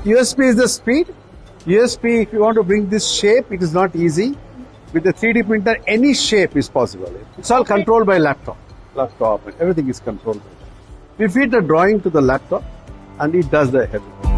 USP is the speed. USP, if you want to bring this shape, it is not easy. With the 3D printer, any shape is possible. It's all controlled by laptop. Everything is controlled by that. We feed the drawing to the laptop and it does the heavy work.